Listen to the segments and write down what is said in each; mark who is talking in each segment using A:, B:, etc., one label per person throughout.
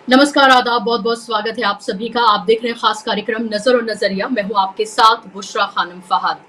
A: नमस्कार, आदाब, बहुत-बहुत स्वागत है आप सभी का। आप देख रहे हैं खास कार्यक्रम नज़र और नज़रिया। मैं हूँ आपके साथ बुशरा खानम फहाद।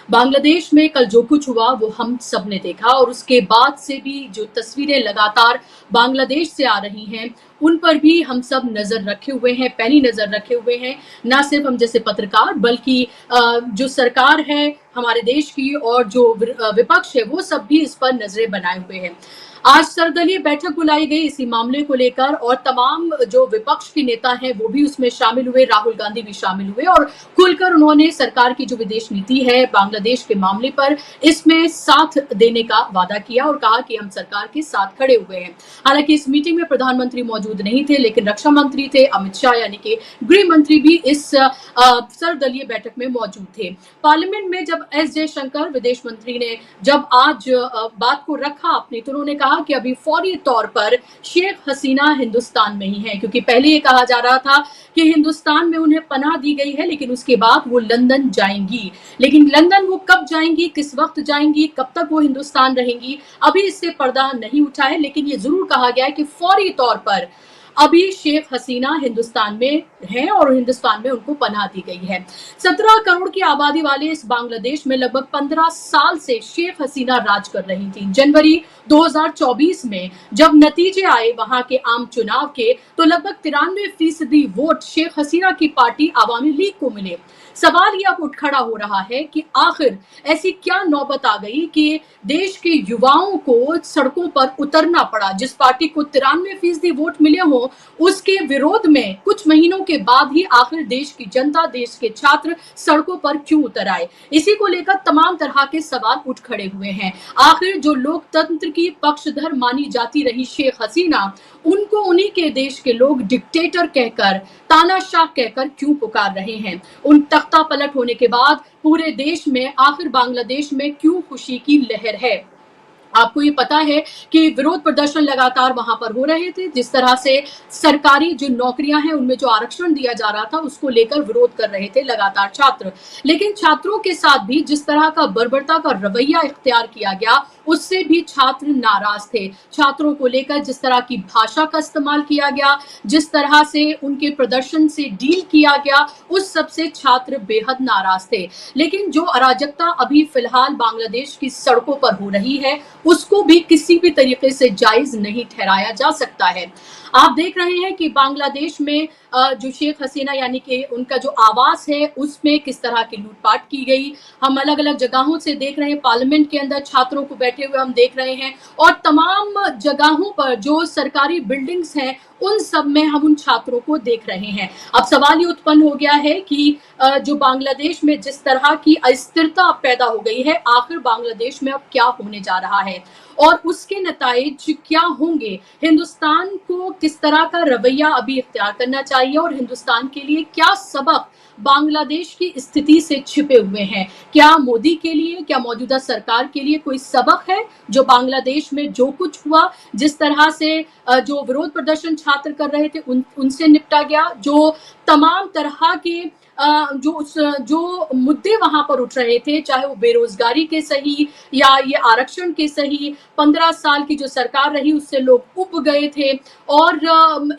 A: बांग्लादेश में कल जो कुछ हुआ वो हम सब ने देखा और उसके बाद से भी जो तस्वीरें लगातार बांग्लादेश से आ रही हैं, उन पर भी हम सब नज़र रखे हुए हैं, पैनी नज़र रखे हुए हैं। ना सिर्फ हम जैसे पत्रकार बल्कि जो सरकार है हमारे देश की और जो विपक्ष है वो सब भी इस पर नज़रें बनाए हुए हैं। आज सर्वदलीय बैठक बुलाई गई इसी मामले को लेकर और तमाम जो विपक्ष के नेता हैं वो भी उसमें शामिल हुए, राहुल गांधी भी शामिल हुए और खुलकर उन्होंने सरकार की जो विदेश नीति है बांग्लादेश के मामले पर इसमें साथ देने का वादा किया और कहा कि हम सरकार के साथ खड़े हुए हैं। हालांकि इस मीटिंग में प्रधानमंत्री मौजूद नहीं थे, लेकिन रक्षा मंत्री थे, अमित शाह यानी कि गृह मंत्री भी इस सर्वदलीय बैठक में मौजूद थे। पार्लियामेंट में जब एस जयशंकर विदेश मंत्री ने जब आज बात को रखा अपनी, तो उन्होंने कहा कि अभी फौरी तौर पर शेख हसीना हिंदुस्तान में ही है, क्योंकि पहले ये कहा जा रहा था कि हिंदुस्तान में उन्हें पनाह दी गई है, लेकिन उसके बाद वो लंदन जाएंगी। लेकिन लंदन वो कब जाएंगी, किस वक्त जाएंगी, कब तक वो हिंदुस्तान रहेंगी, अभी इससे पर्दा नहीं उठा है। लेकिन ये जरूर कहा गया है कि फौरी तौर पर अभी शेख हसीना हिंदुस्तान में हैं और हिंदुस्तान में उनको पनाह दी गई है। 17 करोड़ की आबादी वाले इस बांग्लादेश में लगभग 15 साल से शेख हसीना राज कर रही थी। जनवरी 2024 में जब नतीजे आए वहां के आम चुनाव के, तो लगभग 93% वोट शेख हसीना की पार्टी आवामी लीग को मिले। सवाल ये अब उठ खड़ा हो रहा है कि आखिर ऐसी क्या नौबत आ गई कि देश के युवाओं को सड़कों पर उतरना पड़ा। जिस पार्टी को 93% वोट मिले हों, उसके विरोध में कुछ महीनों के बाद ही आखिर देश की जनता, देश के छात्र सड़कों पर क्यों उतर आए। इसी को लेकर तमाम तरह के सवाल उठ खड़े हुए हैं। आखिर जो लोकतंत्र की पक्षधर मानी जाती रही शेख हसीना, उनको उन्हीं के देश के लोग डिक्टेटर कहकर, तानाशाह कहकर क्यों पुकार रहे हैं। उन तख्ता पलट होने के बाद पूरे देश में आखिर बांग्लादेश में क्यों खुशी की लहर है। आपको ये पता है कि विरोध प्रदर्शन लगातार वहां पर हो रहे थे। जिस तरह से सरकारी जो नौकरियां हैं उनमें जो आरक्षण दिया जा रहा था उसको लेकर विरोध कर रहे थे लगातार छात्र। लेकिन छात्रों के साथ भी जिस तरह का बर्बरता का रवैया इख्तियार किया गया, उससे भी छात्र नाराज थे। छात्रों को लेकर जिस तरह की भाषा का इस्तेमाल किया गया, जिस तरह से उनके प्रदर्शन से डील किया गया, उस सब से छात्र बेहद नाराज थे। लेकिन जो अराजकता अभी फिलहाल बांग्लादेश की सड़कों पर हो रही है, उसको भी किसी भी तरीके से जायज नहीं ठहराया जा सकता है। आप देख रहे हैं कि बांग्लादेश में जो शेख हसीना यानी कि उनका जो आवास है उसमें किस तरह की लूटपाट की गई। हम अलग अलग जगहों से देख रहे हैं, पार्लियामेंट के अंदर छात्रों को बैठे हुए हम देख रहे हैं और तमाम जगहों पर जो सरकारी बिल्डिंग्स हैं उन सब में हम उन छात्रों को देख रहे हैं। अब सवाल ये उत्पन्न हो गया है कि जो बांग्लादेश में जिस तरह की अस्थिरता पैदा हो गई है, आखिर बांग्लादेश में अब क्या होने जा रहा है और उसके नताइज क्या होंगे। हिंदुस्तान को किस तरह का रवैया अभी इख्तियार करना चाहिए और हिंदुस्तान के लिए क्या सबक बांग्लादेश की स्थिति से छिपे हुए हैं। क्या मोदी के लिए, क्या मौजूदा सरकार के लिए कोई सबक है जो बांग्लादेश में जो कुछ हुआ, जिस तरह से जो विरोध प्रदर्शन छात्र कर रहे थे उनसे निपटा गया, जो तमाम तरह के जो मुद्दे वहां पर उठ रहे थे, चाहे वो बेरोजगारी के सही या ये आरक्षण के सही, 15 साल की जो सरकार रही उससे लोग उब गए थे और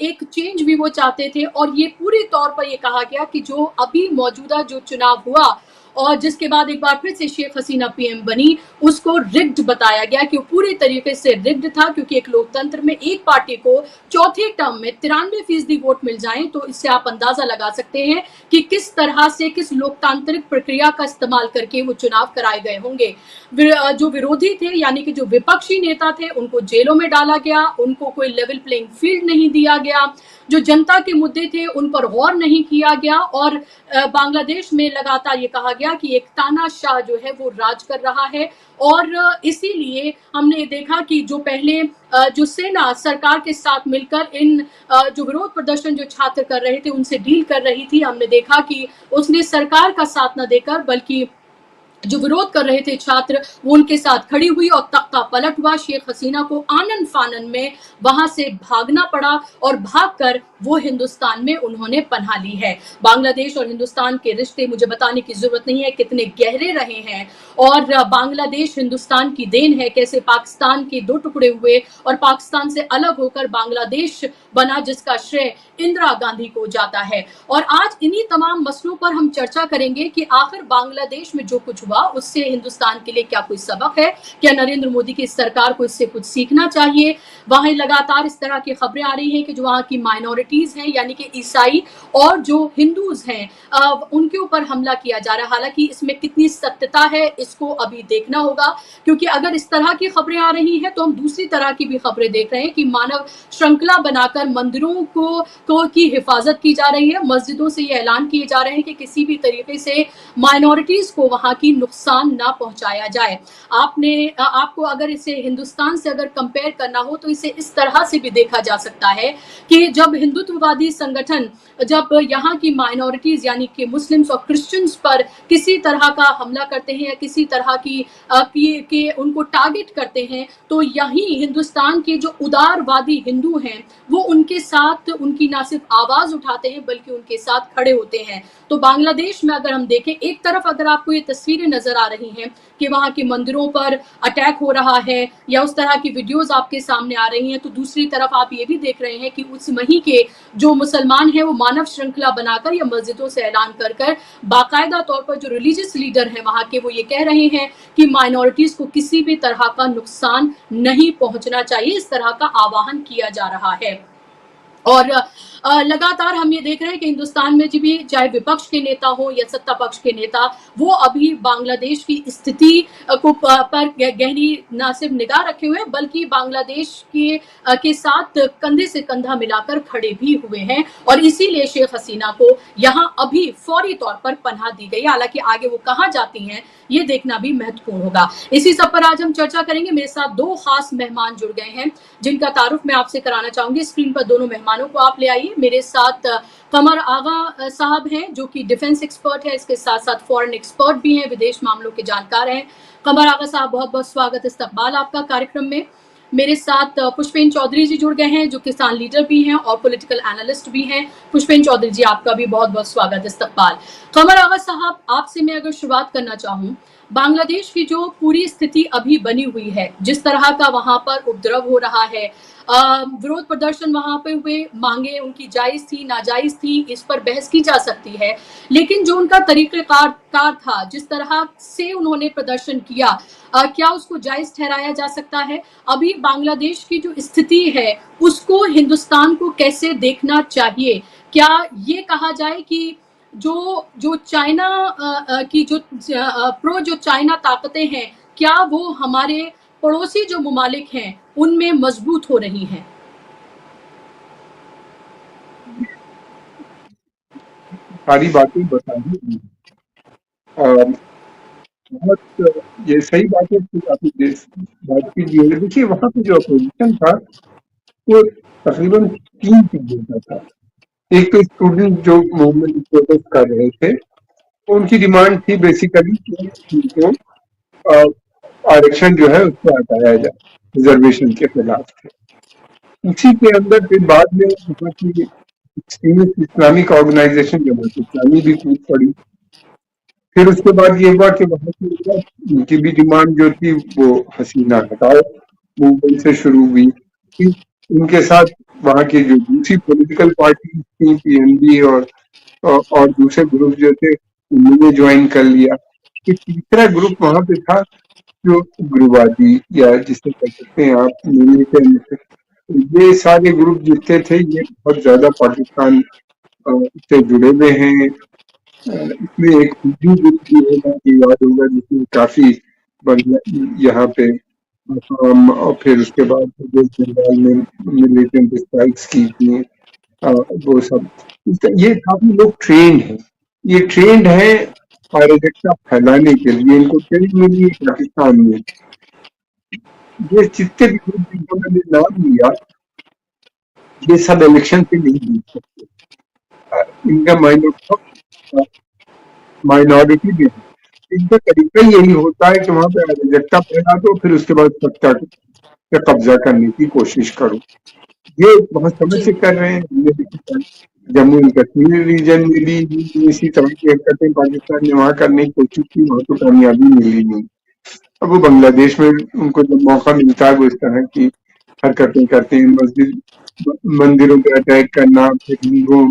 A: एक चेंज भी वो चाहते थे। और ये पूरे तौर पर ये कहा गया कि जो अभी मौजूदा जो चुनाव हुआ और जिसके बाद एक बार फिर से शेख हसीना पीएम बनी, उसको रिग्ड बताया गया कि वो पूरे तरीके से रिग्ड था, क्योंकि एक लोकतंत्र में एक पार्टी को चौथे टर्म में 93% वोट मिल जाएं तो इससे आप अंदाजा लगा सकते हैं कि किस तरह से, किस लोकतांत्रिक प्रक्रिया का इस्तेमाल करके वो चुनाव कराए गए होंगे। जो विरोधी थे यानी कि जो विपक्षी नेता थे उनको जेलों में डाला गया, उनको कोई लेवल प्लेइंग फील्ड नहीं दिया गया, जो जनता के मुद्दे थे उन पर गौर नहीं किया गया और बांग्लादेश में लगातार ये कहा गया कि एक तानाशाह जो है वो राज कर रहा है। और इसीलिए हमने देखा कि जो पहले जो सेना सरकार के साथ मिलकर इन जो विरोध प्रदर्शन जो छात्र कर रहे थे उनसे डील कर रही थी, हमने देखा कि उसने सरकार का साथ न देकर बल्कि जो विरोध कर रहे थे छात्र वो उनके साथ खड़ी हुई और तख्ता पलट हुआ। शेख हसीना को आनन फानन में वहां से भागना पड़ा और भागकर वो हिंदुस्तान में उन्होंने पनाह ली है। बांग्लादेश और हिंदुस्तान के रिश्ते मुझे बताने की जरूरत नहीं है कितने गहरे रहे हैं, और बांग्लादेश हिंदुस्तान की देन है। कैसे पाकिस्तान के दो टुकड़े हुए और पाकिस्तान से अलग होकर बांग्लादेश बना, जिसका श्रेय इंदिरा गांधी को जाता है। और आज इन्हीं तमाम मसलों पर हम चर्चा करेंगे कि आखिर बांग्लादेश में जो कुछ हुआ उससे हिंदुस्तान के लिए क्या कोई सबक है, क्या नरेंद्र मोदी की सरकार को इससे कुछ सीखना चाहिए। वहां लगातार इस तरह की खबरें आ रही हैं कि जो वहां की माइनॉरिटीज हैं यानी कि ईसाई और जो हिंदूज हैं उनके ऊपर हमला किया जा रहा है। हालांकि इसमें कितनी सत्यता है इसको अभी देखना होगा, क्योंकि अगर इस तरह की खबरें आ रही हैं तो हम दूसरी तरह की भी खबरें देख रहे हैं कि मानव श्रृंखला बनाकर मंदिरों को की हिफाजत की जा रही है। मस्जिदों से ये ऐलान किए जा रहे हैं कि किसी भी तरीके से माइनॉरिटीज को वहां की नुकसान ना पहुंचाया जाए। आपको अगर इसे हिंदुस्तान से अगर कंपेयर करना हो तो इसे इस तरह से भी देखा जा सकता है कि जब हिंदुत्ववादी संगठन जब यहाँ की माइनॉरिटीज यानी कि मुस्लिम्स और क्रिश्चियंस पर किसी तरह का हमला करते हैं या किसी तरह की उनको टारगेट करते हैं, तो यही हिंदुस्तान के जो उदारवादी हिंदू हैं वो उनके साथ उनकी ना सिर्फ आवाज उठाते हैं बल्कि उनके साथ खड़े होते हैं। तो बांग्लादेश में अगर हम देखें, एक तरफ अगर आपको ये तस्वीरें नजर आ रही हैं कि वहां के मंदिरों पर अटैक हो रहा है या उस तरह की वीडियोस आपके सामने आ रही हैं, तो दूसरी तरफ आप ये भी देख रहे हैं कि उस वहीं के जो मुसलमान हैं वो मानव श्रृंखला बनाकर या मस्जिदों से ऐलान कर बाकायदा तौर पर जो रिलीजियस लीडर हैं वहां के, वो ये कह रहे हैं कि माइनॉरिटीज को किसी भी तरह का नुकसान नहीं पहुंचना चाहिए। इस तरह का आह्वान किया जा रहा है। और लगातार हम ये देख रहे हैं कि हिंदुस्तान में भी चाहे विपक्ष के नेता हो या सत्ता पक्ष के नेता, वो अभी बांग्लादेश की स्थिति को पर गहरी न सिर्फ निगाह रखे हुए हैं बल्कि बांग्लादेश के साथ कंधे से कंधा मिलाकर खड़े भी हुए हैं। और इसीलिए शेख हसीना को यहाँ अभी फौरी तौर पर पनाह दी गई। हालांकि आगे वो कहाँ जाती हैं ये देखना भी महत्वपूर्ण होगा। इसी सब पर आज हम चर्चा करेंगे। मेरे साथ दो खास मेहमान जुड़ गए हैं जिनका तारुफ मैं आपसे कराना चाहूंगी। स्क्रीन पर दोनों मेहमानों को आप ले आइए। मेरे साथ कमर आगा साहब हैं जो कि डिफेंस एक्सपर्ट है, इसके साथ साथ फॉरेन एक्सपर्ट भी हैं, विदेश मामलों के जानकार हैं। कमर आगा साहब, बहुत बहुत स्वागत, इस्तकबाल आपका कार्यक्रम में। मेरे साथ पुष्पेन चौधरी जी जुड़ गए हैं जो किसान लीडर भी हैं और पॉलिटिकल एनालिस्ट भी हैं। पुष्पेन चौधरी जी, आपका भी बहुत बहुत स्वागत, इस्तकबाल। कमर आगा साहब, आपसे मैं अगर शुरुआत करना चाहूँ, बांग्लादेश की जो पूरी स्थिति अभी बनी हुई है, जिस तरह का वहां पर उपद्रव हो रहा है, विरोध प्रदर्शन वहां पे हुए, मांगे उनकी जायज थी नाजायज थी, इस पर बहस की जा सकती है, लेकिन जो उनका तरीक़ेकार था, जिस तरह से उन्होंने प्रदर्शन किया, क्या उसको जायज ठहराया जा सकता है? अभी बांग्लादेश की जो स्थिति है उसको हिंदुस्तान को कैसे देखना चाहिए? क्या ये कहा जाए कि जो चाइना की जो प्रो जो चाइना ताकतें हैं, क्या वो हमारे पड़ोसी जो ममालिक हैं उनमें मजबूत हो रही हैं?
B: सारी बातें बता दी। बहुत ये सही बात है कि आपने बात की। देखिए, वहां पे जो अपोजिशन था वो तकरीबन 3 चीजों का था। एक तो स्टूडेंट जो मूवमेंट प्रोटेस्ट कर रहे थे, उनकी डिमांड थी बेसिकली कि उनको आरक्षण जो है उसको हटाया जाए, रिजर्वेशन के खिलाफ थे। उसी के अंदर फिर बाद में इस्लामिक ऑर्गेनाइजेशन जमात इस्लामी भी कूद पड़ी। फिर उसके बाद ये हुआ कि वहां की उनकी भी डिमांड जो थी वो हसीना हटाओ मूवमेंट से शुरू हुई। फिर उनके साथ वहां की जो दूसरी पॉलिटिकल पार्टी थी, पीएनबी और दूसरे ग्रुप जो थे उन्होंने ज्वाइन कर लिया। फिर तीसरा ग्रुप वहां पे था जो उग्रवादी या जिसे कह सकते हैं आप मिलिटेंट, ये सारे ग्रुप जितने थे ये बहुत ज्यादा पाकिस्तान से जुड़े हुए हैं। इसमें एक ग्रुप भी होगा कि याद होगा जिसमें काफी यहाँ पे और फिर उसके बाद बंगाल में मिलिटेंट स्ट्राइक्स की थी, वो सब। ये काफी लोग ट्रेंड हैं, ये ट्रेंड है अराजकता फैलाने के लिए, इनको ट्रेंड मिली है पाकिस्तान में। ये जितने भी ग्रुप जिनको मैंने नाम लिया, ये सब इलेक्शन से नहीं जीत सकते। इनका माइनॉरिटी भी है, इनका तरीका यही होता है कि वहां पे अराजकता फैला दो, फिर उसके बाद सत्ता पे कब्जा करने की कोशिश करो। ये बहुत समझ
A: जी
B: से कर रहे हैं। हमने देखा जम्मू एंड कश्मीर रीजन में भी इसी तरह की हरकतें पाकिस्तान ने वहां करने की कोशिश की, वहां तो कामयाबी मिली नहीं। अब वो बांग्लादेश में उनको जब मौका मिलता है वो इस तरह की हरकतें करते हैं, मंदिरों पे अटैक करना, फिर हिंदुओं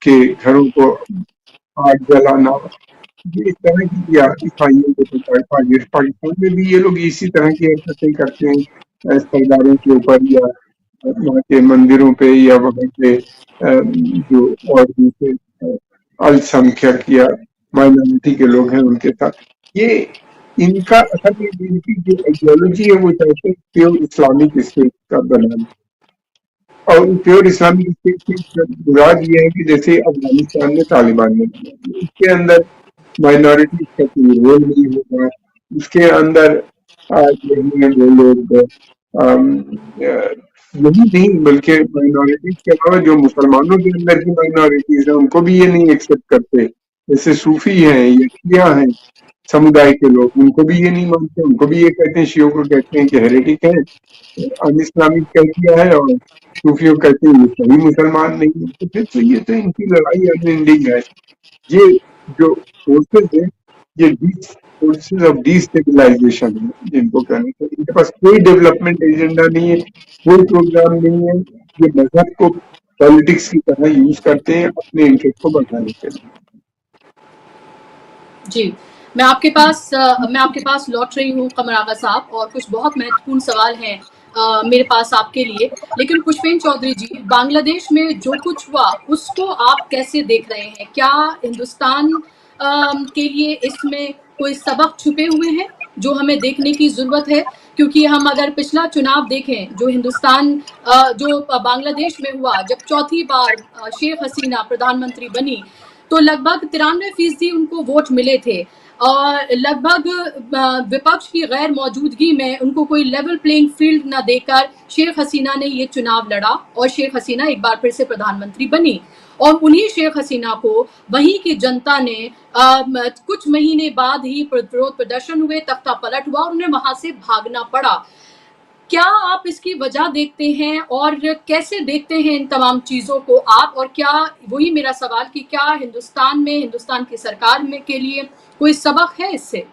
B: के घरों को आग जलाना, ये इस तरह की या ईसाइयों को तो पाकिस्तान में भी ये लोग इसी तरह की हरकतें करते हैं, सरदारों के ऊपर या वहाँ के मंदिरों पे या वहाँ के जो और दूसरे अल्पसंख्यक या माइनॉरिटी के लोग हैं उनके साथ। ये इनका असल में इनकी जो आइडियोलॉजी है वो चाहते हैं प्योर इस्लामिक स्टेट का बनाना। और प्योर इस्लामिक स्टेट की मुराद ये है कि जैसे अफगानिस्तान में तालिबान ने बना दिया, इसके अंदर माइनॉरिटी का कोई रोल नहीं होगा, इसके अंदर यही है वो लोग यही नहीं बल्कि माइनॉरिटीज के अलावा जो मुसलमानों के अंदर की माइनॉरिटीज है उनको भी ये नहीं एक्सेप्ट करते, जैसे सूफी हैं या शिया हैं समुदाय के लोग, उनको भी ये नहीं मानते, उनको भी ये कहते हैं, शियों को कहते हैं कि हेरेटिक है, अन इस्लामिक कह दिया है, और सूफियों कहते हैं ये सही मुसलमान नहीं है। तो फिर तो ये तो इनकी लड़ाई अनएंडिंग है। ये जो फोर्सेज है ये फोर्सेज ऑफ डिस्टेबलाइजेशन है जिनको कहने चाहिए। इनके पास कोई डेवलपमेंट एजेंडा नहीं है, कोई प्रोग्राम नहीं है। ये मजहब को पॉलिटिक्स की तरह यूज करते हैं अपने इंटरेस्ट को बढ़ाने के लिए।
A: जी, मैं आपके पास लौट रही हूँ कमर आगा साहब, और कुछ बहुत महत्वपूर्ण सवाल हैं मेरे पास आपके लिए। लेकिन पुष्पेंद्र चौधरी जी, बांग्लादेश में जो कुछ हुआ उसको आप कैसे देख रहे हैं? क्या हिंदुस्तान के लिए इसमें कोई सबक छुपे हुए हैं जो हमें देखने की जरूरत है? क्योंकि हम अगर पिछला चुनाव देखें जो जो बांग्लादेश में हुआ, जब चौथी बार शेख हसीना प्रधानमंत्री बनी, तो लगभग 93% उनको वोट मिले थे, और लगभग विपक्ष की गैर मौजूदगी में उनको कोई लेवल प्लेइंग फील्ड न देकर शेख हसीना ने ये चुनाव लड़ा, और शेख हसीना एक बार फिर से प्रधानमंत्री बनी। और उन्हीं शेख हसीना को वहीं की जनता ने कुछ महीने बाद ही विरोध प्रदर्शन हुए, तख्ता पलट हुआ और उन्हें वहां से भागना पड़ा। क्या आप इसकी वजह देखते हैं और कैसे देखते हैं इन तमाम चीजों को आप? और क्या, वही मेरा सवाल, कि क्या हिंदुस्तान की सरकार में के लिए कोई सबक है इससे?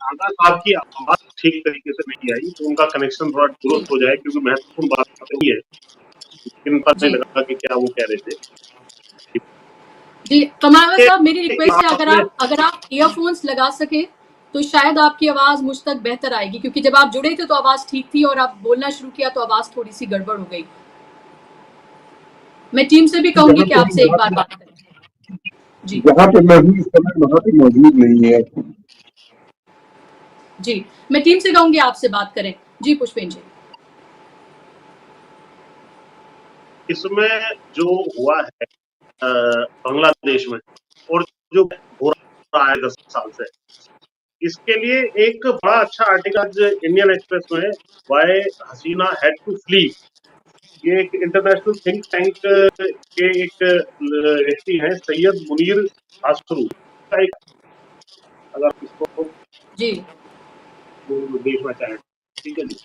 C: आगा साहब की आवाज ठीक तरीके से नहीं आई, तो उनका कनेक्शन थोड़ा दुरुस्त हो जाए, क्योंकि महत्वपूर्ण बात नहीं है, लेकिन पता नहीं लगा कि क्या वो कह रहे थे।
A: जी कमाल साहब, मेरी रिक्वेस्ट है अगर आप ईयरफोन्स लगा सके तो शायद आपकी आवाज मुझ तक बेहतर आएगी, क्योंकि जब आप जुड़े थे तो आवाज ठीक थी और आप बोलना शुरू किया तो आवाज थोड़ी सी गड़बड़ हो गई। मैं टीम से भी कहूंगी कि आपसे एक बार बात करें। जी,
B: जहाँ पे मैं हूँ इस समय वहाँ पे मौजूद नहीं है।
A: जी मैं टीम से कहूंगी आपसे बात करें। जी पुष्पेंद्र जी,
C: इसमें जो हुआ है बांग्लादेश में और जो हो रहा है 10 साल से, इसके लिए एक बड़ा अच्छा आर्टिकल इंडियन एक्सप्रेस में, why Hasina had to flee, ये एक इंटरनेशनल थिंक टैंक के एक व्यक्ति हैं सैयद मुनीर आसरू का एक, अगर इसको
A: जी
C: देखना चाहें, ठीक है जी।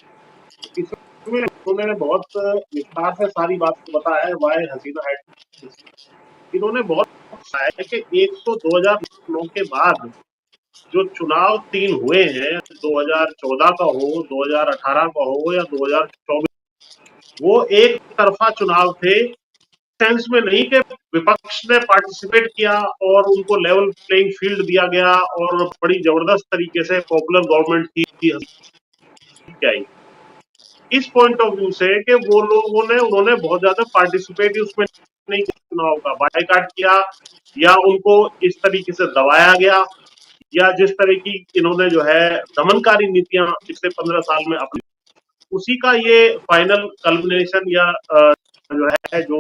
C: इसमें उन्होंने बहुत विस्तार से सारी बात को बताया है वाई हसीना हैड। इन्होंने बहुत बताया कि 2009 के बाद जो चुनाव 3 हुए हैं, 2014 का हो, 2018 का हो या 2024, वो एक तरफा चुनाव थे, सेंस में नहीं कि विपक्ष ने पार्टिसिपेट किया और उनको लेवल प्लेइंग फील्ड दिया गया और बड़ी जबरदस्त तरीके से पॉपुलर गवर्नमेंट की आई। इस पॉइंट ऑफ व्यू से कि वो उन्होंने बहुत ज्यादा पार्टिसिपेट उसमें नहीं किया, चुनाव का बायकॉट किया, या उनको इस तरीके से दबाया गया, या जिस तरह की इन्होंने जो है दमनकारी नीतियां पिछले 15 साल में अपनी, उसी का ये फाइनल कल्मिनेशन या जो है जो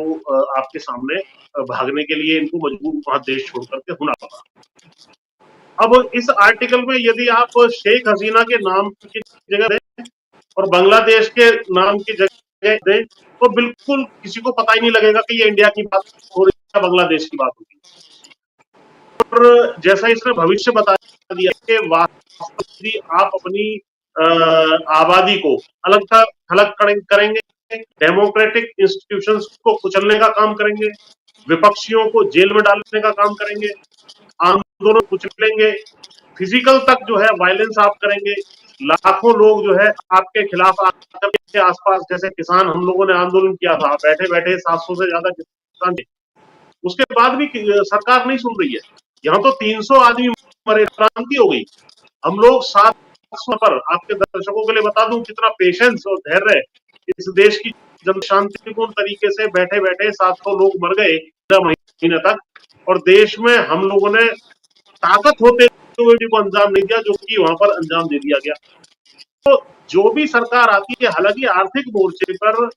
C: आपके सामने भागने के लिए इनको मजबूर वहां देश छोड़ करके होना पड़ा। अब इस आर्टिकल में यदि आप शेख हसीना के नाम की जगह दें और बांग्लादेश के नाम की जगह दें, तो बिल्कुल किसी को पता ही नहीं लगेगा कि ये इंडिया की बात हो रही है, बांग्लादेश की बात होगी। और जैसा इसने भविष्य बता दिया कि यदि आप अपनी आबादी को अलग थलग करेंगे, डेमोक्रेटिक इंस्टीट्यूशंस को कुचलने का काम करेंगे, विपक्षियों को जेल में डालने का काम करेंगे, आंदोलन कुचलेंगे, फिजिकल तक जो है वायलेंस आप करेंगे, लाखों लोग जो है आपके खिलाफ आकर के आसपास, जैसे किसान हम लोगों ने आंदोलन किया था, बैठे बैठे 700 से ज्यादा किसान, उसके बाद भी सरकार नहीं सुन रही है। यहाँ तो 300 आदमी मरे, क्रांति हो गई। हम लोग 700 पर, आपके दर्शकों के लिए बता दूं कितना पेशेंस और धैर्य इस देश की जन शांतिपूर्ण तरीके से बैठे बैठे 700 लोग मर गए महीने तक, और देश में हम लोगों ने ताकत होते हुए भी को अंजाम नहीं दिया, जो कि वहां पर अंजाम दे दिया गया। तो जो भी सरकार आती है, हालांकि आर्थिक मोर्चे पर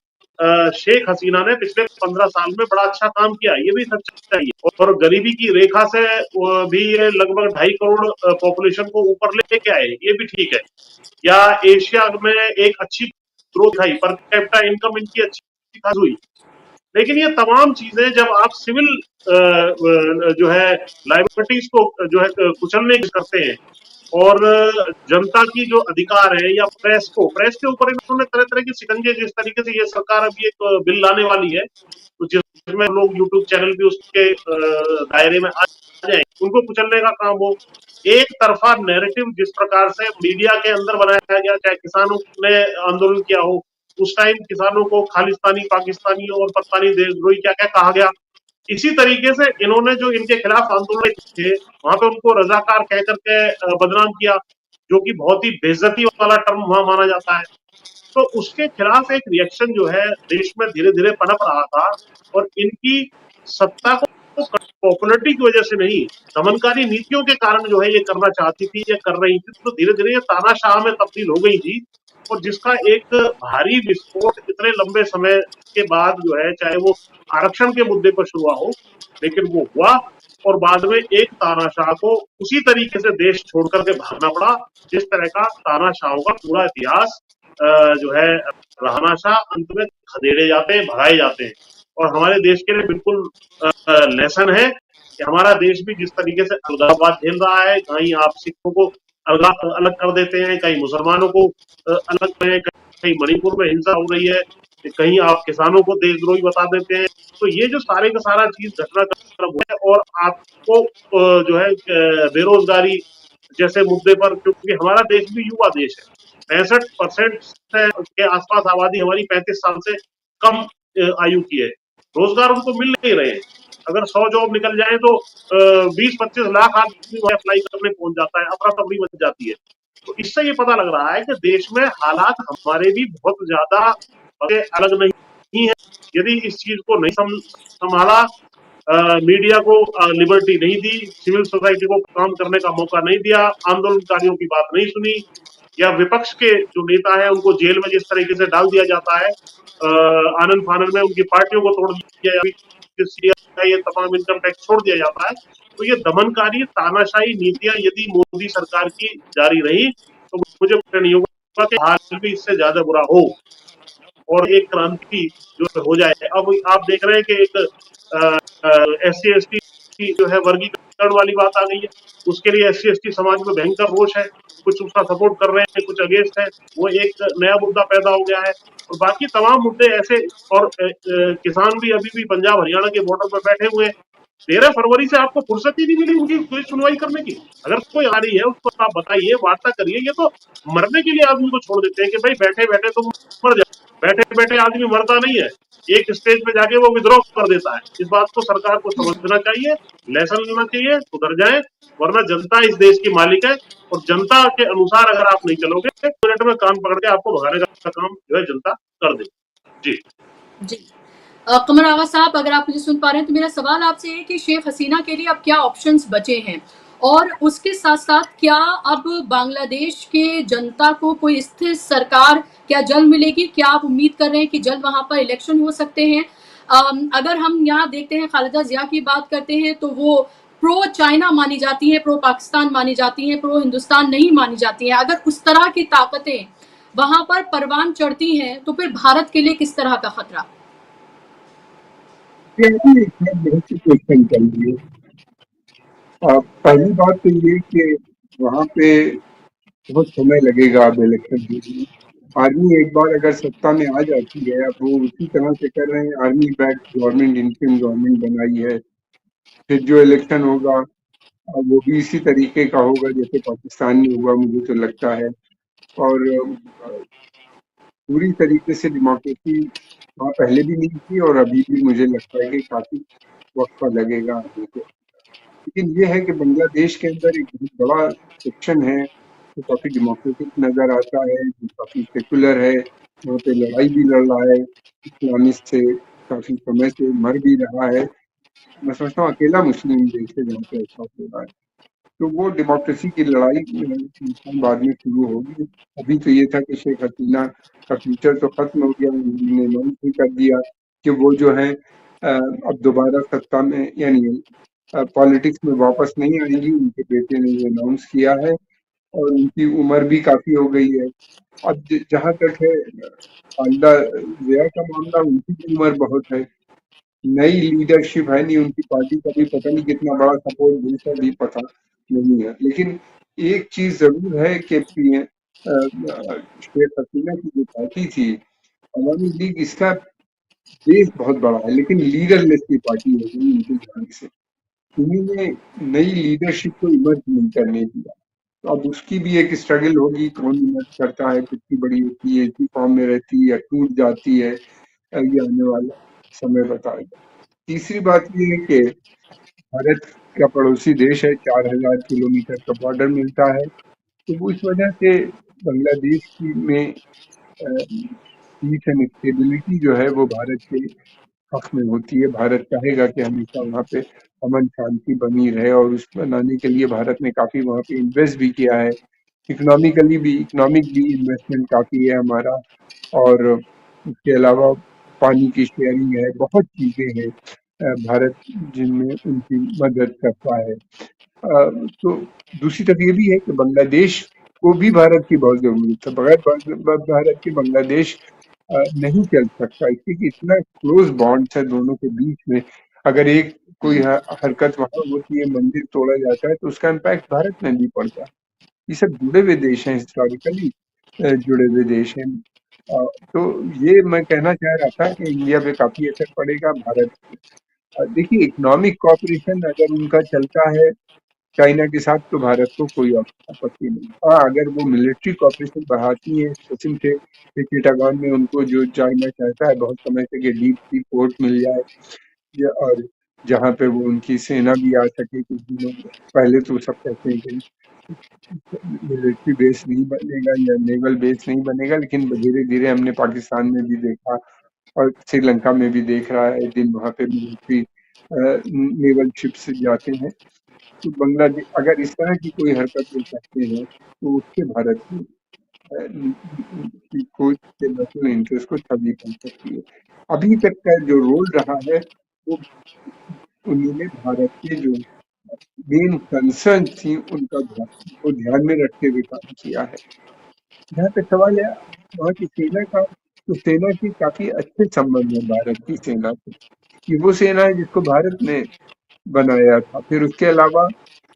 C: शेख हसीना ने पिछले 15 साल में बड़ा अच्छा काम किया, ये भी सच्चाई है, और गरीबी की रेखा से भी ये लगभग 2.5 करोड़ पॉपुलेशन को ऊपर लेके आए, ये भी ठीक है। या एशिया में एक अच्छी ग्रोथ आई, पर कैपिटा इनकम इनकी अच्छी खास हुई। लेकिन ये तमाम चीजें जब आप सिविल जो है लाइबिलिटीज को जो है कुचलने करते हैं, और जनता की जो अधिकार है, या प्रेस के ऊपर इन्होंने तरह तरह के शिकंजे, जिस तरीके से ये सरकार अभी एक बिल लाने वाली है, तो जिसमें लोग यूट्यूब चैनल भी उसके दायरे में आ जाए, उनको कुचलने का काम हो। एक तरफा नैरेटिव जिस प्रकार से मीडिया के अंदर बनाया गया, चाहे किसानों ने आंदोलन किया हो, उस टाइम किसानों को खालिस्तानी, पाकिस्तानी और पता नहीं देशद्रोही क्या क्या कहा गया, इसी तरीके से इन्होंने जो इनके खिलाफ आंदोलन थे, वहां पे उनको रजाकार कह करके बदनाम किया, जो कि बहुत ही बेइज्जती वाला टर्म वहां माना जाता है। तो उसके खिलाफ एक रिएक्शन जो है देश में धीरे धीरे पनप रहा था, और इनकी सत्ता को पॉपुलरिटी की वजह से नहीं, दमनकारी नीतियों के कारण जो है ये करना चाहती थी, ये कर रही थी, तो धीरे धीरे ये तानाशाह में तब्दील हो गई थी, और जिसका एक भारी विस्फोट इतने लंबे समय के बाद जो है, चाहे वो आरक्षण के मुद्दे पर शुरू हो, लेकिन वो हुआ, और बाद में एक तानाशाह को उसी तरीके से देश छोड़ करके भागना पड़ा, जिस तरह का तानाशाहों का पूरा इतिहास जो है रहनाशाह अंत में खदेड़े जाते हैं, भगाए जाते हैं। और हमारे देश के लिए बिल्कुल लेसन है कि हमारा देश भी जिस तरीके से अलगाववाद झेल रहा है, कहीं आप सिखों को अलग कर देते हैं, कहीं मुसलमानों को अलग में, कहीं मणिपुर में हिंसा हो रही है, कहीं आप किसानों को देशद्रोही बता देते हैं। तो ये जो सारे का सारा चीज घटनाक्रम है, और आपको जो है बेरोजगारी जैसे मुद्दे पर, क्योंकि हमारा देश भी युवा देश है, 65% के आसपास आबादी हमारी 35 साल से कम आयु की है, रोजगार उनको मिल नहीं रहे हैं। अगर 100 जॉब निकल जाए तो 20-25 लाख आदमी अप्लाई करने पहुंच जाता है, अफरा तफरी बच जाती है। तो इससे ये पता लग रहा है कि देश में हालात हमारे भी बहुत ज्यादा अलग नहीं है। यदि इस चीज को नहीं संभाला, मीडिया को लिबर्टी नहीं दी, सिविल सोसाइटी को काम करने का मौका नहीं दिया, आंदोलनकारियों की बात नहीं सुनी, या विपक्ष के जो नेता है उनको जेल में जिस तरीके से डाल दिया जाता है, आनंद फानंद में उनकी पार्टियों को तोड़ दिया, ये तमाम इनकम टैक्स छोड़ दिया जाता है, तो ये दमनकारी तानाशाही नीतियां यदि मोदी सरकार की जारी रही, तो मुझे नहीं होगा कि हाल भी इससे ज्यादा बुरा हो, और एक क्रांति जो हो जाए। अब आप देख रहे हैं कि एक SC/ST की जो है वर्गीकरण वाली बात आ गई है, उसके लिए SC/ST समाज में भयंकर रोष है, कुछ उसका सपोर्ट कर रहे हैं, कुछ अगेंस्ट है, वो एक नया मुद्दा पैदा हो गया है। और बाकी तमाम मुद्दे ऐसे, और किसान भी अभी भी पंजाब हरियाणा के बॉर्डर पर बैठे हुए हैं। 13 फरवरी से आपको फुर्सत ही नहीं मिली उनकी कोई सुनवाई करने की। अगर कोई आ रही है उसको आप बताइए, वार्ता करिए। ये तो मरने के लिए आदमी को छोड़ देते हैं कि भाई बैठे बैठे तुम मर जाओ। बैठे बैठे आदमी मरता नहीं है, एक स्टेज पे जाके वो विद्रोह कर देता है। इस बात को सरकार को समझना चाहिए, लेसन लेना चाहिए, सुधर जाए, वरना जनता इस देश की मालिक है, और जनता के अनुसार अगर आप नहीं चलोगे, 1 मिनट में कान पकड़ के आपको भगाने का काम जो है जनता कर दे। जी
A: जी कमर आवाज साहब, अगर आप मुझे सुन पा रहे हैं तो मेरा सवाल आपसे है कि शेख हसीना के लिए अब क्या ऑप्शंस बचे हैं, और उसके साथ साथ क्या अब बांग्लादेश के जनता को कोई स्थिर सरकार क्या जल्द मिलेगी? क्या आप उम्मीद कर रहे हैं कि जल्द वहां पर इलेक्शन हो सकते हैं? अगर हम यहाँ देखते हैं, खालिदा जिया की बात करते हैं तो वो प्रो चाइना मानी जाती है, प्रो पाकिस्तान मानी जाती है, प्रो हिंदुस्तान नहीं मानी जाती है। अगर उस तरह की ताकतें वहां पर परवान चढ़ती हैं तो फिर भारत के लिए किस तरह का खतरा?
B: बहुत सी क्वेश्चन चल रही है। पहली बात तो ये कि वहाँ पे बहुत समय लगेगा अब इलेक्शन होने में। आर्मी एक बार अगर सत्ता में आ जाती है, अब वो उसी तरह से कर रहे हैं, army back government, interim government बनाई है, फिर जो इलेक्शन होगा वो भी इसी तरीके का होगा जैसे पाकिस्तान में हुआ, मुझे तो लगता है। और पूरी तरीके से डेमोक्रेसी वहाँ पहले भी नहीं थी और अभी भी मुझे लगता है कि काफी वक्त लगेगा आने को। लेकिन ये है कि बांग्लादेश के अंदर एक बहुत बड़ा सेक्शन है जो काफी डेमोक्रेटिक नजर आता है, जो काफी सेकुलर है, वहाँ पे लड़ाई भी लड़ रहा है इस्लामिस्ट से, काफी समय से मर भी रहा है। मैं समझता हूँ अकेला मुस्लिम देश है जहाँ पे ऐसा हो रहा है। तो वो डेमोक्रेसी की लड़ाई बाद में शुरू होगी। अभी तो ये था कि शेख हसीना का फ्यूचर तो खत्म हो गया, उन्होंने अनाउंस भी कर दिया कि वो जो है अब दोबारा सत्ता में यानी पॉलिटिक्स में वापस नहीं आएंगी। उनके बेटे ने ये अनाउंस किया है और उनकी उम्र भी काफी हो गई है। अब जहां तक है खालदा जिया का मामला, उनकी भी उम्र बहुत है, नई लीडरशिप है नहीं, उनकी पार्टी का भी पता नहीं कितना बड़ा सपोर्ट मिलता भी पता नहीं है। लेकिन एक चीज जरूर है कि शेख हसीना की जो पार्टी थी अवामी लीग, इसका बेस बहुत बड़ा है, लेकिन लीडरलेस की पार्टी हो गई उनके जाने से। उन्होंने नई लीडरशिप को इमर्ज नहीं करने दिया। तो अब उसकी भी एक स्ट्रगल होगी, कौन इमर्ज करता है, कितनी बड़ी होती है, इसी फॉर्म में रहती है या टूट जाती है, ये आने वाला समय बताएगा। तीसरी बात ये है कि भारत का पड़ोसी देश है, 4000 किलोमीटर का बॉर्डर मिलता है, तो वो इस वजह से बांग्लादेश की में पीस एंड स्टेबिलिटी जो है वो भारत के हक में होती है। भारत चाहेगा कि हमेशा वहाँ पे अमन शांति बनी रहे और उस बनाने के लिए भारत ने काफी वहाँ पे इन्वेस्ट भी किया है, इकोनॉमिक भी इन्वेस्टमेंट काफी है हमारा। और उसके अलावा पानी की शेयरिंग है, बहुत चीजें हैं भारत जिनमें उनकी मदद करता है। तो दूसरी तरफ ये भी है कि बांग्लादेश को भी भारत की बहुत जरूरत है, बगैर भारत के बांग्लादेश नहीं चल सकता, क्योंकि इतना क्लोज बॉन्ड है दोनों के बीच में। अगर एक कोई हरकत वहां होती है, मंदिर तोड़ा जाता है, तो उसका इम्पैक्ट भारत में भी पड़ता है। ये सब जुड़े हुए देश हैं, हिस्टोरिकली जुड़े हुए देश हैं। तो ये मैं कहना चाह रहा था कि इंडिया पे काफी असर पड़ेगा। भारत देखिए, इकोनॉमिक कॉपरेशन अगर उनका चलता है चाइना के साथ, तो भारत को कोई आपत्ति नहीं। हाँ, अगर वो मिलिट्री कॉपरेशन बढ़ाती है किस्म से, चिटागांग में उनको जो चाइना चाहता है बहुत समय से कि डीप सी पोर्ट मिल जाए, और जहाँ पे वो उनकी सेना भी आ सके कुछ दिनों में। पहले तो सब कहते हैं कि मिलिट्री बेस नहीं बनेगा या नेवल बेस नहीं बनेगा, लेकिन धीरे धीरे हमने पाकिस्तान में भी देखा और श्रीलंका में भी देख रहा है, दिन वहाँ पे मिलिट्री नेवल शिप्स जाते हैं। तो बांग्लादेश अगर इस तरह की कोई हरकत वो करते हैं तो उससे भारत की नेशनल इंटरेस्ट को छवि बन सकती है। अभी तक का जो रोल रहा है वो उन्होंने भारत के जो मेन कंसर्न थी उनका ध्यान में रखते हुए काम किया है। जहाँ तक सवाल है वहाँ की सेना का, तो सेना के काफी अच्छे संबंध है भारत की सेना से। ये वो सेना है जिसको भारत ने बनाया था। फिर उसके अलावा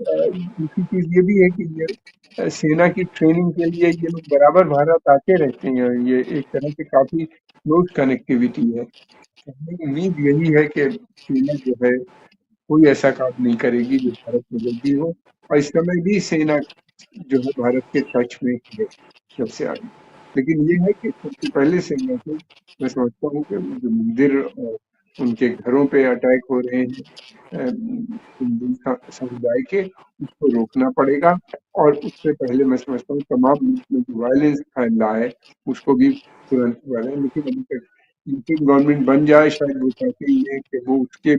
B: दूसरी चीज ये भी है कि ये सेना की ट्रेनिंग के लिए ये लोग बराबर भारत आते रहते हैं। ये एक तरह से काफी क्लोज कनेक्टिविटी है। उम्मीद यही है कि सेना जो है कोई ऐसा काम नहीं करेगी जो भारत में जल्दी हो, और इस समय भी सेना जो है भारत के टच में है जब से आई। लेकिन ये है कि सबसे पहले सेना को मैं समझता हूँ कि जो मंदिर और उनके घरों पे अटैक हो रहे हैं हिंदू समुदाय के, उसको रोकना पड़ेगा। और उससे पहले मैं समझता हूँ तमाम मुल्क में जो वायलेंस फैल रहा है उसको भी तुरंत वाले। लेकिन अभी तक यूपी गवर्नमेंट बन जाए, शायद वो चाहते ही है कि वो उसके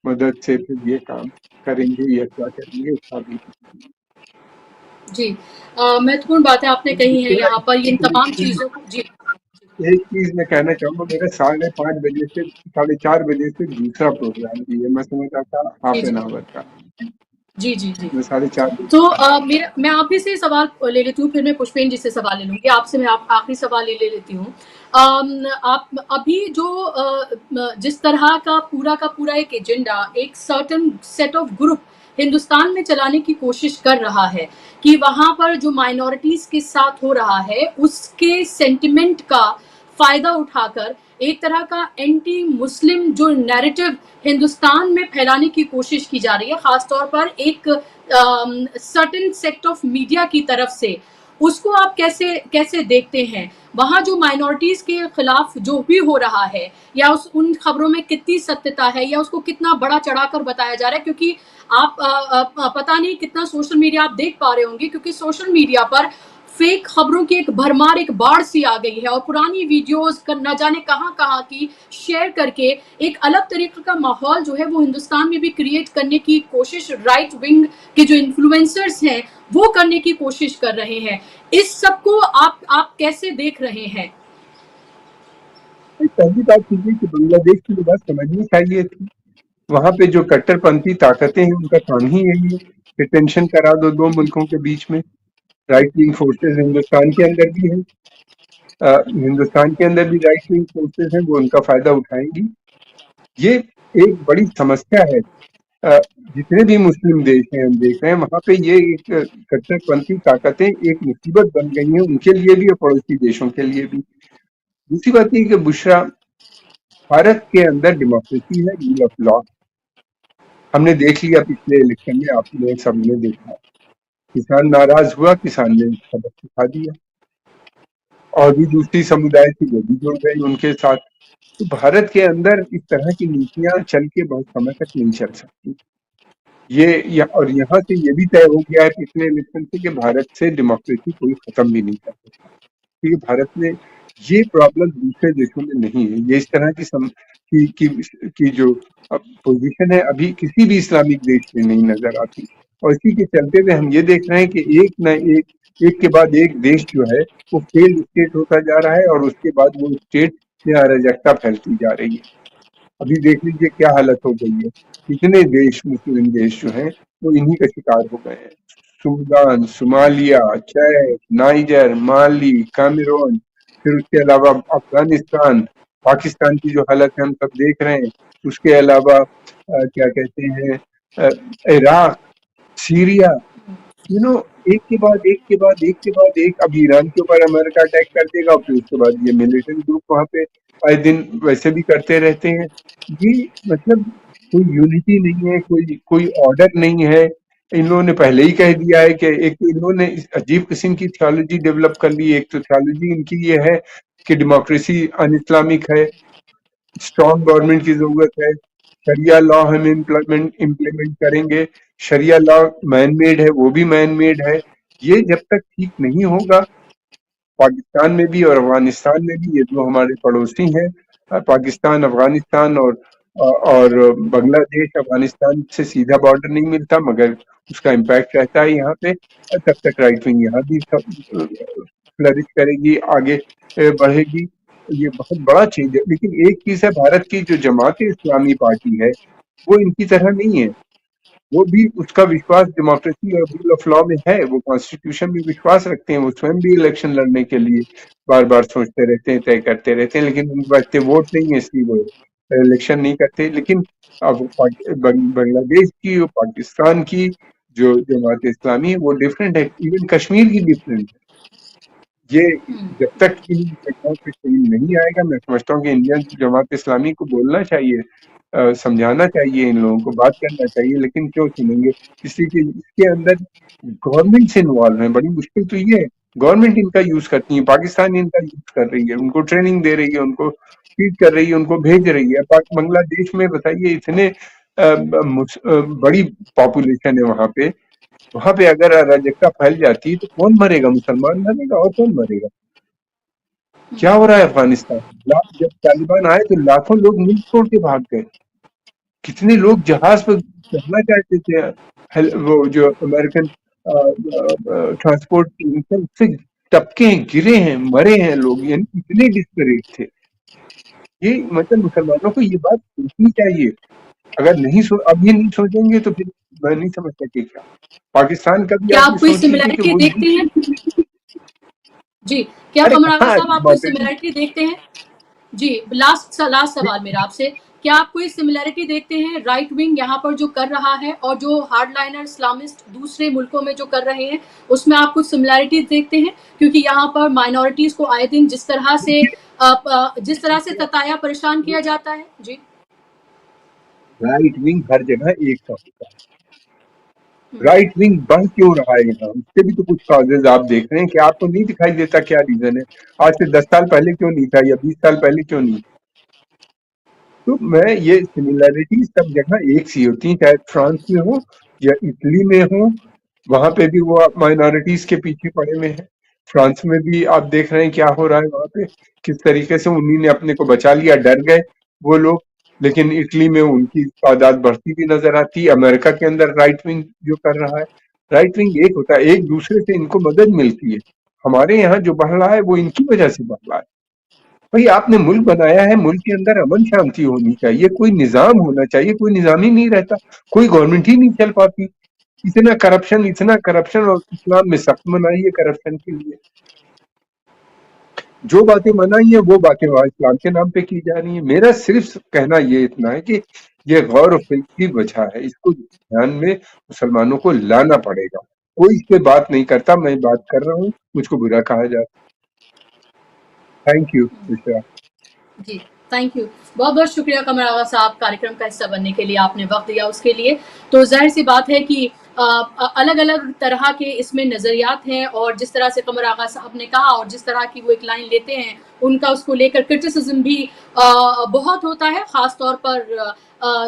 B: मदद से फिर ये काम करेंगे या क्या करेंगे उसका भी।
A: जी, महत्वपूर्ण बातें आपने कही हैं यहाँ पर इन तमाम चीजों को। जी
B: एक चीज मैं कहना चाहूंगा, मेरा 5:30 बजे से 4:30 बजे से दूसरा प्रोग्राम भी है, मैं समझ रहा था
A: जी
B: हाफ एन
A: जी
B: आवर का।
A: जी जी जी।
B: मैं 4:30
A: तो
B: बजे
A: मेरा मैं आप ही से सवाल ले लेती हूँ, फिर मैं पुष्पेन जी से सवाल ले लूंगी। आपसे मैं आखिरी सवाल ले लेती हूँ। आप अभी जो जिस तरह का पूरा एक एजेंडा एक certain set of group Hindustan में चलाने की कोशिश कर रहा है कि वहां पर जो माइनॉरिटीज के साथ हो रहा है उसके सेंटिमेंट का फायदा उठाकर एक तरह का एंटी मुस्लिम जो नैरेटिव हिंदुस्तान में फैलाने की कोशिश की जा रही है, खासतौर पर एक सर्टेन सेक्ट ऑफ मीडिया की तरफ से, उसको आप कैसे कैसे देखते हैं? वहां जो माइनॉरिटीज के खिलाफ जो भी हो रहा है, या उन खबरों में कितनी सत्यता है, या उसको कितना बड़ा चढ़ाकर बताया जा रहा है? क्योंकि आप पता नहीं कितना सोशल मीडिया आप देख पा रहे होंगे, क्योंकि सोशल मीडिया पर फेक खबरों की एक भरमार, एक बाढ़ सी आ गई है, और पुरानी वीडियोस न जाने कहां कहां की शेयर करके एक अलग तरीके का माहौल जो है वो हिंदुस्तान में भी क्रिएट करने की कोशिश राइट विंग के जो इन्फ्लुएंसर्स हैं वो करने की कोशिश कर रहे हैं। इस सब को आप कैसे देख रहे हैं?
B: पहली बात कीजिए कि बांग्लादेश की बात समझनी चाहिए थी। वहां पे जो कट्टरपंथी ताकतें हैं उनका काम ही यही है कि टेंशन करा दो दो मुल्कों के बीच में। राइट विंग फोर्सेस हिंदुस्तान के अंदर भी हैं, हिंदुस्तान के अंदर भी राइट विंग फोर्सेस हैं, वो उनका फायदा उठाएंगी। ये एक बड़ी समस्या है। जितने भी मुस्लिम देश हैं हम देख रहे हैं, वहां पे ये एक कट्टरपंथी ताकतें एक मुसीबत बन गई हैं, उनके लिए भी और पड़ोसी देशों के लिए भी। दूसरी बात ये कि बुशरा, भारत के अंदर डेमोक्रेसी है, रूल ऑफ लॉ। हमने देख लिया पिछले इलेक्शन में, आपने सबने देखा, किसान नाराज हुआ, किसान ने सबक सिखा दिया, और भी दूसरी समुदाय थी वो भी जुड़ गई उनके साथ। तो भारत के अंदर इस तरह की नीतियां चल के बहुत समय तक नहीं चल सकती। और यहाँ से ये भी तय हो गया है पिछले इलेक्शन से कि भारत से डेमोक्रेसी कोई खत्म भी नहीं कर सकता, क्योंकि भारत में ये प्रॉब्लम दूसरे देशों में नहीं है। ये इस तरह की जो पोजीशन है अभी किसी भी इस्लामिक देश में नहीं नजर आती। और इसी के चलते हुए हम ये देख रहे हैं कि एक के बाद एक देश जो है वो फेल्ड स्टेट होता जा रहा है, और उसके बाद वो स्टेट में अराजकता फैलती जा रही है। अभी देख लीजिए क्या हालत हो गई है। कितने देश, मुस्लिम देश जो हैं वो इन्हीं का शिकार हो गए हैं। सूडान, सोमालिया, चैड, नाइजर, माली, कैमरून, फिर उसके अलावा अफगानिस्तान, पाकिस्तान की जो हालत है हम सब देख रहे हैं। उसके अलावा क्या कहते हैं, इराक, सीरिया, एक के बाद एक के बाद एक के बाद एक। अब ईरान के ऊपर अमेरिका अटैक कर देगा, फिर उसके बाद ये मिलिटेंट ग्रुप वहां पे आए दिन वैसे भी करते रहते हैं। ये मतलब कोई यूनिटी नहीं है, कोई ऑर्डर नहीं है। इन लोगों ने पहले ही कह दिया है कि एक तो इन्होंने अजीब किस्म की थियोलॉजी डेवलप कर ली। एक तो थियोलॉजी इनकी ये है कि डेमोक्रेसी अन इस्लामिक है, स्ट्रॉन्ग गवर्नमेंट की जरूरत है, शरिया लॉ हम इम्प्लीमेंट करेंगे। शरिया लॉ मैन मेड है, वो भी मैन मेड है। ये जब तक ठीक नहीं होगा, पाकिस्तान में भी और अफगानिस्तान में भी, ये जो हमारे पड़ोसी हैं, पाकिस्तान, अफगानिस्तान और बांग्लादेश, अफगानिस्तान से सीधा बॉर्डर नहीं मिलता मगर उसका इम्पैक्ट रहता है यहाँ पे। तब तक राइट विंग यहाँ भी फ्लरिश करेगी, आगे बढ़ेगी। ये बहुत बड़ा चीज है। लेकिन एक चीज है, भारत की जो जमात इस्लामी पार्टी है वो इनकी तरह नहीं है। वो भी उसका विश्वास डेमोक्रेसी और रूल ऑफ लॉ में है, वो कॉन्स्टिट्यूशन में विश्वास रखते हैं। वो स्वयं भी इलेक्शन लड़ने के लिए बार बार सोचते रहते हैं, तय करते रहते हैं, लेकिन उनके पास इतने वोट नहीं है, इसलिए वो इलेक्शन नहीं करते। लेकिन अब बांग्लादेश की और पाकिस्तान की जो जमात इस्लामी है वो डिफरेंट है, इवन कश्मीर की डिफरेंट है। ये जब तक इन घटनाओं पे चेंज नहीं आएगा, मैं समझता हूँ कि इंडियन जमात इस्लामी को बोलना चाहिए, समझाना चाहिए, इन लोगों को बात करना चाहिए, लेकिन क्यों सुनेंगे। इसके अंदर गवर्नमेंट से इन्वॉल्व है। बड़ी मुश्किल तो ये है, गवर्नमेंट इनका यूज करती है, पाकिस्तान इनका यूज कर रही है, उनको ट्रेनिंग दे रही है, उनको फीड कर रही है, उनको भेज रही है। बांग्लादेश में बताइए, इतने बड़ी पॉपुलेशन है वहां पे अगर अराजकता फैल जाती है तो कौन मरेगा? मुसलमान मरेगा और कौन मरेगा? क्या हो रहा है अफगानिस्तान? जब तालिबान आए तो लाखों लोग मुल्क छोड़ के भाग गए। कितने लोग जहाज पर चढ़ना चाहते थे, वो जो अमेरिकन ट्रांसपोर्ट उससे टपके हैं, गिरे हैं, मरे हैं लोग, यानी कितने डिस्परेट थे। ये मतलब मुसलमानों को ये बात सोचनी चाहिए। अगर अभी नहीं सोचेंगे तो फिर मैं नहीं समझ सके क्या। पाकिस्तान का भी
A: क्या आप कोई सिमिलैरिटी देखते हैं? जी, क्या कमर आगा साहब आप कोई सिमिलैरिटी देखते हैं? जी, लास्ट सवाल मेरा आपसे, क्या आप कोई सिमिलैरिटी देखते हैं राइट विंग यहाँ पर जो कर रहा है और जो हार्डलाइनर इस्लामिस्ट दूसरे मुल्कों में जो कर रहे हैं, उसमें आप कुछ सिमिलैरिटीज देखते हैं? क्योंकि यहाँ पर माइनॉरिटीज को आए दिन जिस तरह से तताया परेशान किया जाता है। जी,
B: राइट विंग हर जगह एक सा होता है। राइट विंग बढ़ क्यों रहा है यहाँ, उसके भी तो कुछ कॉजेज आप देख रहे हैं कि आपको नहीं दिखाई देता क्या रीजन है? आज से 10 साल पहले क्यों नहीं था, या 20 साल पहले क्यों नहीं? तो मैं ये सिमिलैरिटी सब जगह एक सी होती है, चाहे फ्रांस में हो या इटली में हो, वहां पे भी वो माइनॉरिटीज के पीछे पड़े हुए हैं। फ्रांस में भी आप देख रहे हैं क्या हो रहा है वहां पे, किस तरीके से उन्हीं ने अपने को बचा लिया, डर गए वो लोग। लेकिन इटली में उनकी तादाद बढ़ती भी नजर आती है। अमेरिका के अंदर राइट विंग जो कर रहा है, राइट विंग एक होता है, एक दूसरे से इनको मदद मिलती है। हमारे यहाँ जो बढ़ रहा है वो इनकी वजह से बढ़ रहा है। भाई आपने मुल्क बनाया है, मुल्क के अंदर अमन शांति होनी चाहिए, कोई निजाम होना चाहिए, कोई निजाम ही नहीं रहता, कोई गवर्नमेंट ही नहीं चल पाती। इतना करप्शन, और इस्लाम में सख्त मनाही है करप्शन के लिए। जो बातें मनाही है वो बातें वहां इस्लाम के नाम पे की जा रही है। मेरा सिर्फ कहना ये इतना है कि ये गौर और फिक्र की वजह है, इसको ध्यान में मुसलमानों को लाना पड़ेगा। कोई इस पे बात नहीं करता, मैं बात कर रहा हूँ, मुझको बुरा कहा जाता। थैंक यू विश्वा।
A: जी, थैंक यू। बहुत-बहुत शुक्रिया कमर आगा साहब कार्यक्रम का हिस्सा बनने के लिए, आपने वक़्त दिया उसके लिए। तो ज़ाहिर-सी बात है कि अलग-अलग तरह के इसमें नज़रियात हैं और जिस तरह से कमर आगा साहब ने कहा और जिस तरह की वो एक लाइन लेते हैं, उनका उसको लेकर क्रिटिसिज़्म भी बहुत होता है, ख़ास तौर पर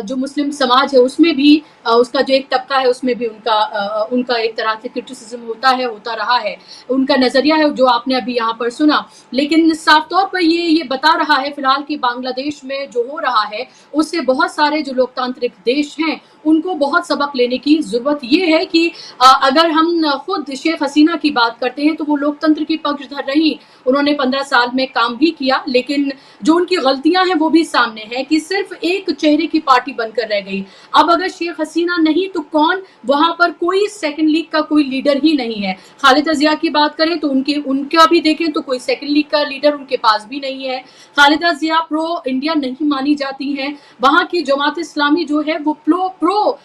A: जो मुस्लिम समाज है उसमें भी उसका जो एक तबका है उसमें भी उनका एक तरह से क्रिटिसिज्म होता रहा है, उनका नजरिया है जो आपने अभी यहाँ पर सुना। लेकिन साफ तौर पर ये बता रहा है फिलहाल कि बांग्लादेश में जो हो रहा है उससे बहुत सारे जो लोकतांत्रिक देश हैं उनको बहुत सबक लेने की जरूरत ये है कि अगर हम खुद शेख हसीना की बात करते हैं तो वो लोकतंत्र की पक्षधर रही, उन्होंने 15 साल में काम भी किया, लेकिन जो उनकी गलतियां हैं वो भी सामने है कि सिर्फ एक चेहरे की पार्टी बनकर रह गई। अब अगर शेख हसीना नहीं तो कौन, वहां पर कोई सेकंड लीग का कोई लीडर ही नहीं है। खालिदा जिया की बात करें तो उनका भी देखें तो कोई सेकंड लीग का लीडर उनके पास भी नहीं है। खालिदा जिया प्रो इंडिया नहीं मानी जाती हैं, वहां की जमात इस्लामी जो है वो प्रो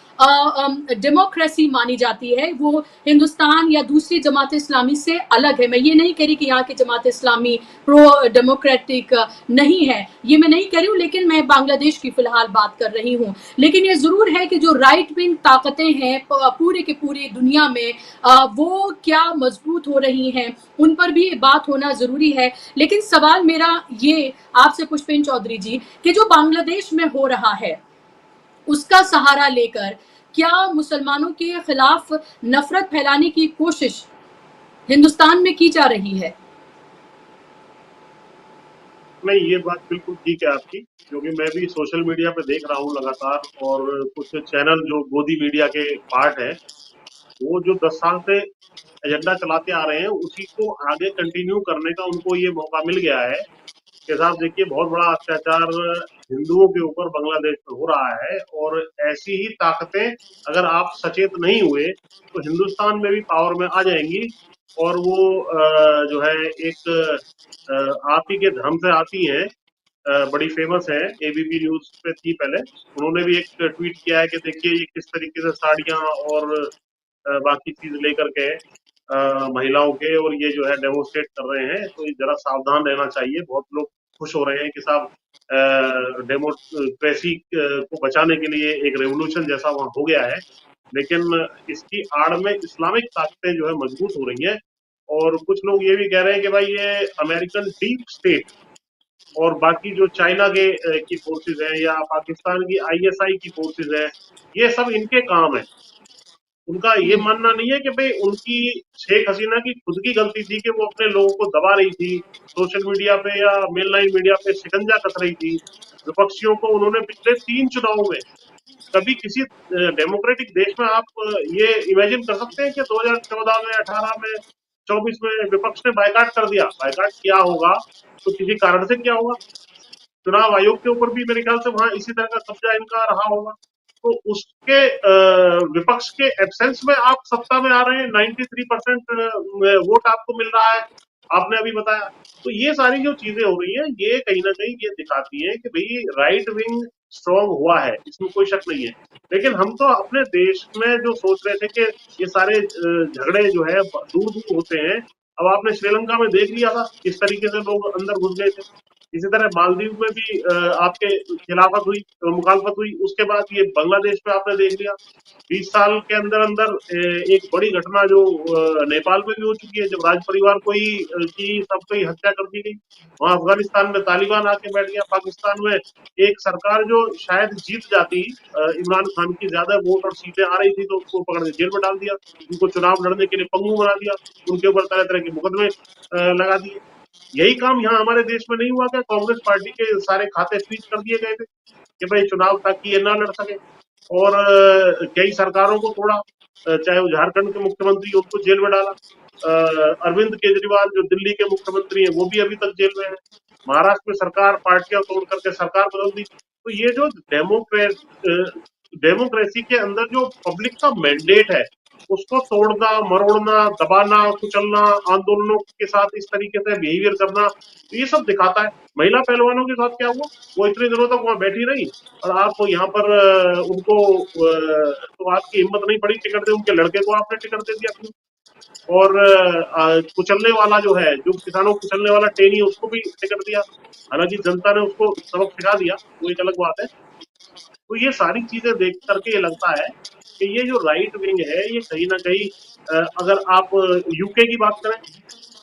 A: डेमोक्रेसी मानी जाती है, वो हिंदुस्तान या दूसरी जमात इस्लामी से अलग है। मैं ये नहीं कह रही कि यहाँ की जमात इस्लामी प्रो डेमोक्रेटिक नहीं है, ये मैं नहीं कह रही हूँ, लेकिन मैं बांग्लादेश की फिलहाल बात कर रही हूँ। लेकिन ये जरूर है कि जो राइट विंग ताकतें हैं पूरे के पूरी दुनिया में वो क्या मजबूत हो रही हैं, उन पर भी बात होना जरूरी है। लेकिन सवाल मेरा ये आपसे पुष्पेन चौधरी जी कि जो बांग्लादेश में हो रहा है उसका सहारा लेकर क्या मुसलमानों के खिलाफ नफरत फैलाने की कोशिश हिंदुस्तान में की जा रही है?
C: नहीं, ये बात बिल्कुल ठीक है आपकी, क्योंकि मैं भी सोशल मीडिया पे देख रहा हूँ लगातार, और कुछ चैनल जो गोदी मीडिया के पार्ट है वो जो 10 साल से एजेंडा चलाते आ रहे हैं उसी को आगे कंटिन्यू करने का उनको ये मौका मिल गया है कि साहब देखिए बहुत बड़ा अत्याचार हिंदुओं के ऊपर बांग्लादेश में हो रहा है, और ऐसी ही ताकतें अगर आप सचेत नहीं हुए तो हिंदुस्तान में भी पावर में आ जाएंगी। और वो जो है एक आप ही के धर्म से आती हैं, बड़ी फेमस है, एबीपी न्यूज पे थी पहले, उन्होंने भी एक ट्वीट किया है कि देखिए ये किस तरीके से साड़ियां और बाकी चीज लेकर के महिलाओं के और ये जो है डेमोस्ट्रेट कर रहे हैं, तो ये जरा सावधान रहना चाहिए। बहुत लोग खुश हो रहे हैं कि साहब डेमोक्रेसी को बचाने के लिए एक रेवोल्यूशन जैसा वहां हो गया है, लेकिन इसकी आड़ में इस्लामिक ताकतें जो है मजबूत हो रही हैं। और कुछ लोग ये भी कह रहे हैं कि भाई ये अमेरिकन डीप स्टेट और बाकी जो चाइना के की फोर्सेज हैं या पाकिस्तान की आईएसआई की फोर्सेज हैं, ये सब इनके काम है। उनका ये मानना नहीं है कि भाई उनकी शेख हसीना की खुद की गलती थी कि वो अपने लोगों को दबा रही थी, सोशल मीडिया पे या मेन लाइन मीडिया पे शिकंजा कस रही थी। विपक्षियों को उन्होंने पिछले 3 चुनावों में, कभी किसी डेमोक्रेटिक देश में आप ये इमेजिन कर सकते हैं कि 2014 में, 18 में, 24 में विपक्ष ने बायकॉट कर दिया? बायकॉट किया होगा तो किसी कारण से किया होगा। चुनाव आयोग के ऊपर भी मेरे ख्याल से वहां इसी तरह का कब्जा इनका रहा होगा। तो उसके विपक्ष के एब्सेंस में आप सत्ता में आ रहे हैं, 93% वोट आपको मिल रहा है, आपने अभी बताया। तो ये सारी जो चीजें हो रही हैं ये कहीं ना कहीं ये दिखाती हैं कि भाई राइट विंग स्ट्रॉन्ग हुआ है, इसमें कोई शक नहीं है। लेकिन हम तो अपने देश में जो सोच रहे थे कि ये सारे झगड़े जो है दूर दूर होते हैं। अब आपने श्रीलंका में देख लिया था किस तरीके से लोग अंदर घुस गए थे। इसी तरह मालदीव में भी आपके खिलाफत हुई, मुखालफत हुई। उसके बाद ये बांग्लादेश में आपने देख लिया 20 साल के अंदर अंदर एक बड़ी घटना जो नेपाल में भी हो चुकी है, जब राज परिवार को ही की सबकी हत्या कर दी गई। वहां अफगानिस्तान में तालिबान आके बैठ गया। पाकिस्तान में एक सरकार जो शायद जीत जाती, इमरान खान की ज्यादा वोट और सीटें आ रही थी, तो उसको पकड़ के जेल में डाल दिया। उनको चुनाव लड़ने के लिए पंगु बना दिया, उनके ऊपर तरह तरह के मुकदमे लगा दिए। यही काम यहाँ हमारे देश में नहीं हुआ क्या? कांग्रेस पार्टी के सारे खाते फ्रीज कर दिए गए थे कि भाई चुनाव ताकि ये ना लड़ सके। और कई सरकारों को तोड़ा, चाहे वो झारखंड के मुख्यमंत्री, उनको जेल में डाला। अरविंद केजरीवाल जो दिल्ली के मुख्यमंत्री हैं, वो भी अभी तक जेल में है। महाराष्ट्र में सरकार पार्टियां तोड़ करके सरकार बदल दी। तो ये जो डेमोक्रेसी के अंदर जो पब्लिक का मैंडेट है, उसको तोड़ना, मरोड़ना, दबाना, कुचलना, आंदोलनों के साथ इस तरीके से बिहेवियर करना, तो ये सब दिखाता है। महिला पहलवानों के साथ क्या हुआ? वो इतनी दिनों तक वहां बैठी रही और आप यहाँ पर उनको तो आपकी हिम्मत नहीं पड़ी टिकट दे, उनके लड़के को आपने टिकट दे दिया अपनी। और कुचलने वाला जो है, जो किसानों को कुचलने वाला टेनी, उसको भी टिकट दिया। हालांकि जनता ने उसको सबक सिखा दिया, वो एक अलग बात है। तो ये सारी चीजें देख करके ये लगता है कि ये जो राइट विंग है, ये कहीं ना कहीं अगर आप यूके की बात करें,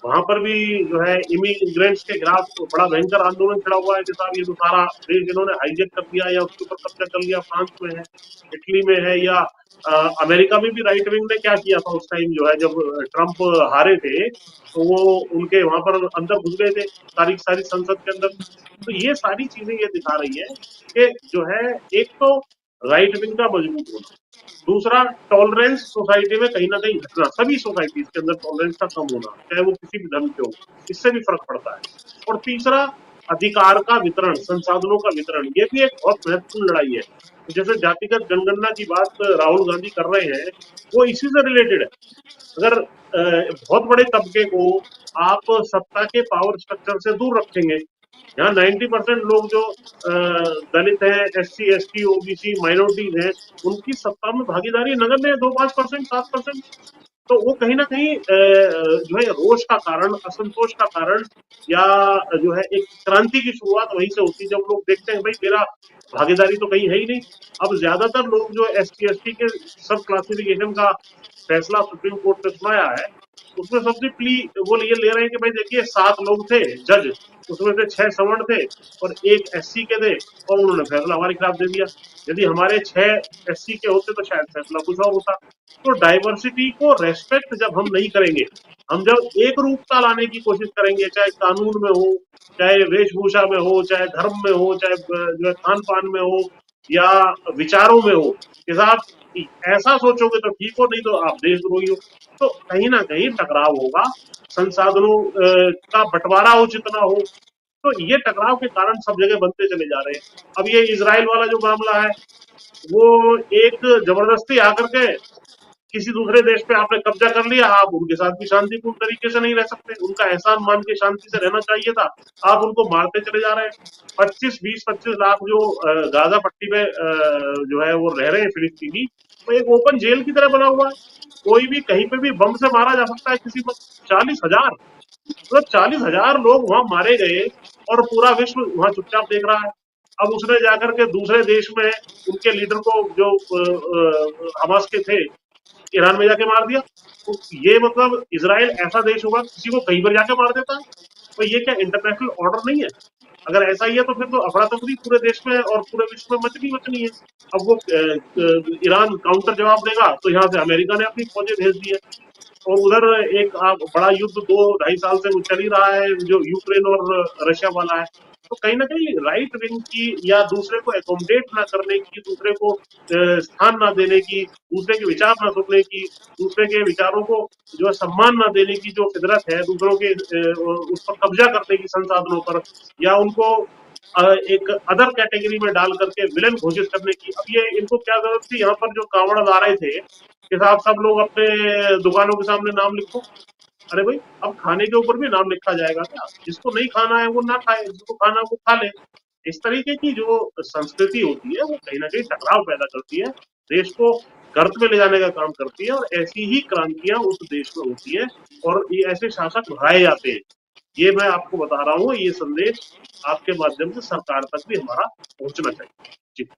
C: वहां पर भी जो है इमिग्रेंट्स के खिलाफ बड़ा भयंकर आंदोलन खड़ा हुआ है कि साहब ये तो सारा देश इन्होंने हाईजेक कर दिया या उसके ऊपर कब्जा कर लिया। फ्रांस में है, इटली में है, या अमेरिका में भी राइट विंग ने क्या किया था उस टाइम, जो है जब ट्रम्प हारे थे, तो वो उनके वहां पर अंदर घुस गए थे सारी सारी संसद के अंदर। तो ये सारी चीजें ये दिखा रही है कि जो है, एक तो राइट विंग का मजबूत होना, दूसरा टॉलरेंस सोसाइटी में कहीं ना कहीं घटना, सभी सोसाइटीज के अंदर टॉलरेंस का कम होना, चाहे वो किसी भी धर्म के हो, इससे भी फर्क पड़ता है। और तीसरा, अधिकार का वितरण, संसाधनों का वितरण, ये भी एक बहुत महत्वपूर्ण लड़ाई है। तो जैसे जातिगत जनगणना की बात राहुल गांधी कर रहे हैं, वो इसी से रिलेटेड है। अगर बहुत बड़े तबके को आप सत्ता के पावर स्ट्रक्चर से दूर रखेंगे, यहाँ 90% लोग जो दलित हैं, SC ST OBC माइनॉरिटीज हैं, उनकी सत्ता में भागीदारी नगण्य है, 2-5%, 7%। तो वो कहीं ना कहीं जो है रोष का कारण, असंतोष का कारण, या जो है एक क्रांति की शुरुआत वहीं से होती है, जब लोग देखते हैं भाई मेरा भागीदारी तो कहीं है ही नहीं। अब ज्यादातर लोग जो SC ST के सब क्लासिफिकेशन का फैसला सुप्रीम कोर्ट ने सुनाया है, उसमें सबसे प्ली वो ये ले रहे हैं कि भाई देखिए 7 लोग थे जज, उसमें से 6 सवर्ण थे और 1 SC के थे, और उन्होंने फैसला हमारे खिलाफ दे दिया। यदि हमारे 6 SC के होते तो शायद फैसला कुछ और होता। तो डाइवर्सिटी को रेस्पेक्ट जब हम नहीं करेंगे, हम जब एक रूपता लाने की कोशिश करेंगे, चाहे कानून में हो, चाहे वेशभूषा में हो, चाहे धर्म में हो, चाहे जो है खान पान में हो, या विचारों में हो, कि साहब ऐसा सोचोगे तो ठीक हो, नहीं तो आप देशद्रोही हो, तो कहीं ना कहीं टकराव होगा। संसाधनों का बंटवारा उचित ना हो, तो ये टकराव के कारण सब जगह बनते चले जा रहे हैं। अब ये इजराइल वाला जो मामला है, वो एक जबरदस्ती आकर के किसी दूसरे देश पे आपने कब्जा कर लिया, आप उनके साथ भी शांतिपूर्ण तरीके से नहीं रह सकते। उनका एहसान मान के शांति से रहना चाहिए था, आप उनको मारते चले जा रहे हैं। 25 लाख जो गाजा पट्टी में जो है वो रह रहे हैं फिलिस्तीनी, वो एक ओपन जेल की तरह बना हुआ है। कोई भी कहीं पे भी बम से मारा जा सकता है किसी पर। 40,000, मतलब 40,000 लोग वहां मारे गए और पूरा विश्व वहां चुपचाप देख रहा है। अब उसने जाकर के दूसरे देश में उनके लीडर को, जो हमास के थे, ईरान में जाके मार दिया। तो ये मतलब इजराइल ऐसा देश होगा किसी को कहीं पर जाके मार देता है? तो ये क्या इंटरनेशनल ऑर्डर नहीं है? अगर ऐसा ही है तो फिर तो अफरा तफरी पूरे देश में और पूरे विश्व में मचनी है। अब वो ईरान काउंटर जवाब देगा, तो यहाँ से अमेरिका ने अपनी फौजें भेज दी है। और उधर एक बड़ा युद्ध 2-2.5 साल से वो चल ही रहा है, जो यूक्रेन और रशिया वाला है। तो कहीं ना कहीं राइट विंग की, या दूसरे को एकोमोडेट ना करने की, दूसरे को स्थान ना देने की, दूसरे के विचार ना सुनने की, दूसरे के विचारों को जो है सम्मान ना देने की जो फितरत है, दूसरों के उस पर कब्जा करने की संसाधनों पर, या उनको एक अदर कैटेगरी में डाल करके विलन घोषित करने की। अब ये इनको क्या जरूरत थी? यहाँ पर जो कावड़ ला रहे थे कि साहब सब लोग अपने दुकानों के सामने नाम लिखो। अरे भाई, अब खाने के ऊपर भी नाम लिखा जाएगा क्या? जिसको नहीं खाना है वो ना खाए, जिसको खाना है वो खा ले। इस तरीके की जो संस्कृति होती है वो कहीं ना कहीं टकराव पैदा करती है, देश को गर्त में ले जाने का काम करती है, और ऐसी ही क्रांतियां उस देश में होती है और ये ऐसे शासक भगाए जाते हैं। ये मैं आपको बता रहा हूँ, ये संदेश आपके माध्यम से सरकार तक भी हमारा पहुंचना चाहिए। जी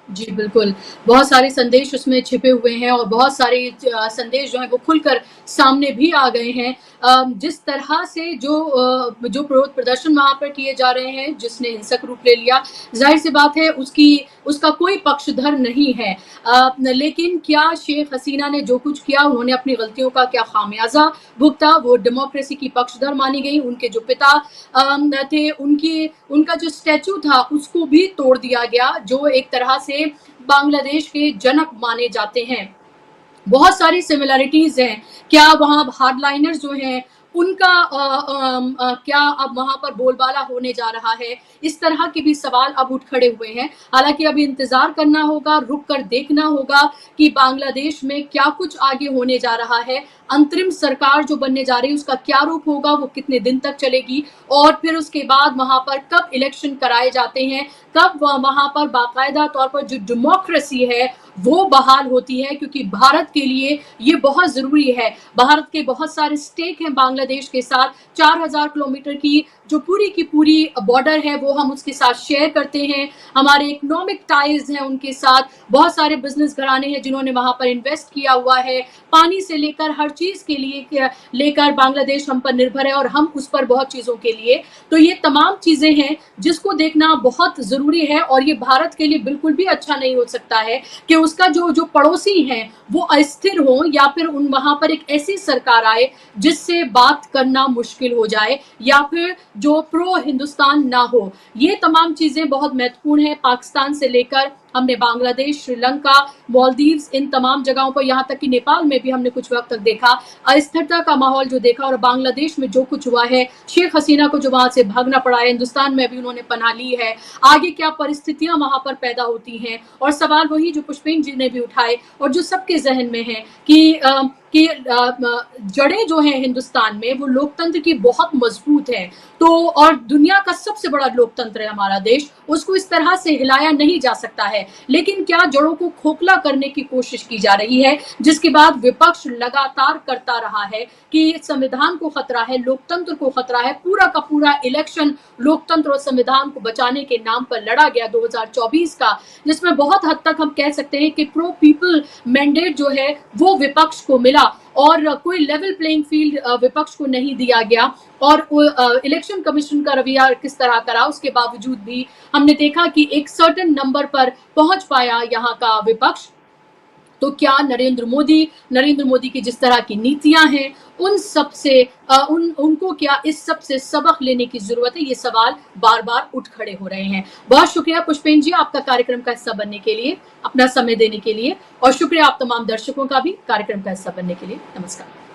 A: जी, बिल्कुल। बहुत सारे संदेश उसमें छिपे हुए हैं और बहुत सारे संदेश जो हैं वो खुलकर सामने भी आ गए हैं। जिस तरह से जो विरोध प्रदर्शन वहाँ पर किए जा रहे हैं, जिसने हिंसक रूप ले लिया, ज़ाहिर-सी बात है उसका कोई पक्षधर नहीं है। लेकिन क्या शेख हसीना ने जो कुछ किया, उन्होंने अपनी गलतियों का क्या खामियाज़ा भुगता? वो डेमोक्रेसी की पक्षधर मानी गईं। उनके जो पिता थे, उनका जो स्टैच्यू था, उसको भी तोड़ दिया गया, जो एक तरह से बांग्लादेश के जनक माने जाते हैं। बहुत सारी सिमिलैरिटीज हैं। क्या वहाँ हार्डलाइनर्स जो हैं उनका क्या अब वहाँ पर बोलबाला होने जा रहा है? इस तरह के भी सवाल अब उठ खड़े हुए हैं। हालांकि अभी इंतजार करना होगा, रुक कर देखना होगा कि बांग्लादेश में क्या कुछ आगे होने जा रहा है। अंतरिम सरकार जो बनने जा रही है उसका क्या रूप होगा, वो कितने दिन तक चलेगी, और फिर उसके बाद वहां पर कब इलेक्शन कराए जाते हैं, कब वहां पर बाकायदा तौर पर जो डेमोक्रेसी है वो बहाल होती है, क्योंकि भारत के लिए ये बहुत जरूरी है। भारत के बहुत सारे स्टेक हैं बांग्लादेश के साथ। 4000 किलोमीटर की जो पूरी की पूरी बॉर्डर है वो हम उसके साथ शेयर करते हैं। हमारे इकोनॉमिक टाइज हैं उनके साथ। बहुत सारे बिजनेस घराने हैं जिन्होंने वहां पर इन्वेस्ट किया हुआ है। पानी से लेकर हर चीज के लिए लेकर बांग्लादेश हम पर निर्भर है और हम उस पर बहुत चीजों के लिए। तो ये तमाम चीजें हैं जिसको देखना बहुत जरूरी है, और ये भारत के लिए बिल्कुल भी अच्छा नहीं हो सकता है कि उसका जो पड़ोसी हैं वो अस्थिर हो, या फिर वहां पर एक ऐसी सरकार आए जिससे बात करना मुश्किल हो जाए, या फिर जो प्रो हिंदुस्तान ना हो। ये तमाम चीजें बहुत महत्वपूर्ण है। पाकिस्तान से लेकर हमने बांग्लादेश, श्रीलंका, मालदीव्स, इन तमाम जगहों पर, यहाँ तक कि नेपाल में भी हमने कुछ वक्त तक देखा अस्थिरता का माहौल जो देखा, और बांग्लादेश में जो कुछ हुआ है, शेख हसीना को जो वहां से भागना पड़ा है, हिंदुस्तान में भी उन्होंने पनाह ली है, आगे क्या परिस्थितियां वहां पर पैदा होती हैं। और सवाल वही जो पुष्पेन जी ने भी उठाए और जो सबके जहन में है कि जड़ें जो हैं हिंदुस्तान में वो लोकतंत्र की बहुत मजबूत है। तो और दुनिया का सबसे बड़ा लोकतंत्र है हमारा देश, उसको इस तरह से हिलाया नहीं जा सकता है। लेकिन क्या जड़ों को खोखला करने की कोशिश की जा रही है, जिसके बाद विपक्ष लगातार करता रहा है कि संविधान को खतरा है, लोकतंत्र को खतरा है। पूरा का पूरा इलेक्शन लोकतंत्र और संविधान को बचाने के नाम पर लड़ा गया 2024 का, जिसमें बहुत हद तक हम कह सकते हैं कि प्रो पीपल मैंडेट जो है वो विपक्ष को मिला, और कोई लेवल प्लेइंग फील्ड विपक्ष को नहीं दिया गया। और इलेक्शन कमीशन का रवैया किस तरह करा, उसके बावजूद भी हमने देखा कि एक सर्टेन नंबर पर पहुंच पाया यहाँ का विपक्ष। तो क्या नरेंद्र मोदी की जिस तरह की नीतियां हैं उन सब से उनको क्या इस सब से सबक लेने की जरूरत है? ये सवाल बार बार उठ खड़े हो रहे हैं। बहुत शुक्रिया पुष्पेन जी आपका कार्यक्रम का हिस्सा बनने के लिए, अपना समय देने के लिए, और शुक्रिया आप तमाम दर्शकों का भी कार्यक्रम का हिस्सा बनने के लिए। नमस्कार।